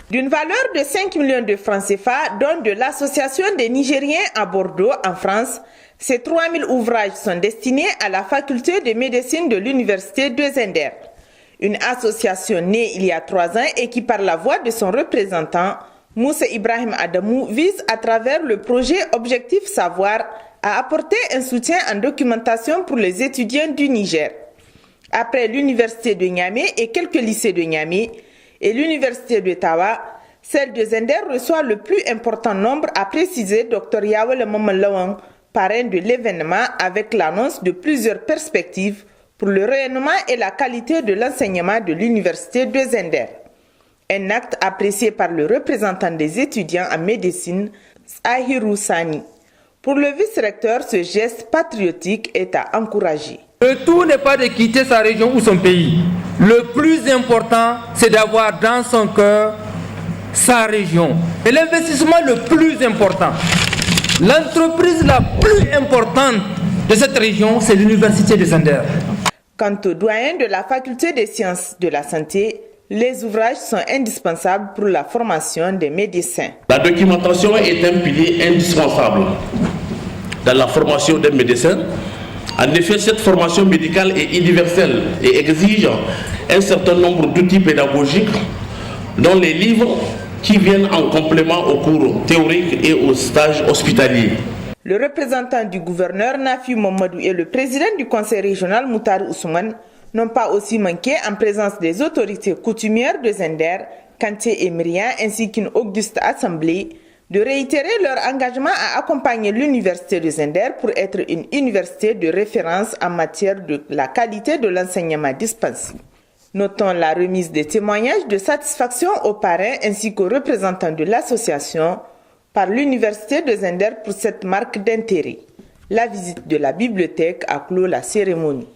D'une valeur de 5 millions de francs CFA, dont de l'Association des Nigériens à Bordeaux, en France, ces 3000 ouvrages sont destinés à la faculté de médecine de l'Université de Zender. Une association née il y a 3 ans et qui, par la voix de son représentant, Moussa Ibrahim Adamou, vise à travers le projet Objectif Savoir à apporter un soutien en documentation pour les étudiants du Niger. Après l'Université de Niamey et quelques lycées de Niamey et l'Université de Tawa, celle de Zender reçoit le plus important nombre, a précisé Dr Yawel Mamalawang, parrain de l'événement, avec l'annonce de plusieurs perspectives pour le rayonnement et la qualité de l'enseignement de l'Université de Zender. Un acte apprécié par le représentant des étudiants en médecine, Ahirou Sani. Pour le vice-recteur, ce geste patriotique est à encourager. Le tout n'est pas de quitter sa région ou son pays. Le plus important, c'est d'avoir dans son cœur sa région. Et l'investissement le plus important, l'entreprise la plus importante de cette région, c'est l'Université de Zender. Quant aux doyens de la Faculté des sciences de la santé, les ouvrages sont indispensables pour la formation des médecins. La documentation est un pilier indispensable dans la formation des médecins. En effet, cette formation médicale est universelle et exige un certain nombre d'outils pédagogiques, dont les livres qui viennent en complément aux cours théoriques et aux stages hospitaliers. Le représentant du gouverneur Nafi Mamadou et le président du conseil régional Moutar Ousmane n'ont pas aussi manqué, en présence des autorités coutumières de Zender, Kanté et Myriam, ainsi qu'une auguste assemblée, de réitérer leur engagement à accompagner l'université de Zender pour être une université de référence en matière de la qualité de l'enseignement dispensé. Notons la remise des témoignages de satisfaction aux parrains ainsi qu'aux représentants de l'association par l'université de Zender pour cette marque d'intérêt. La visite de la bibliothèque a clos la cérémonie.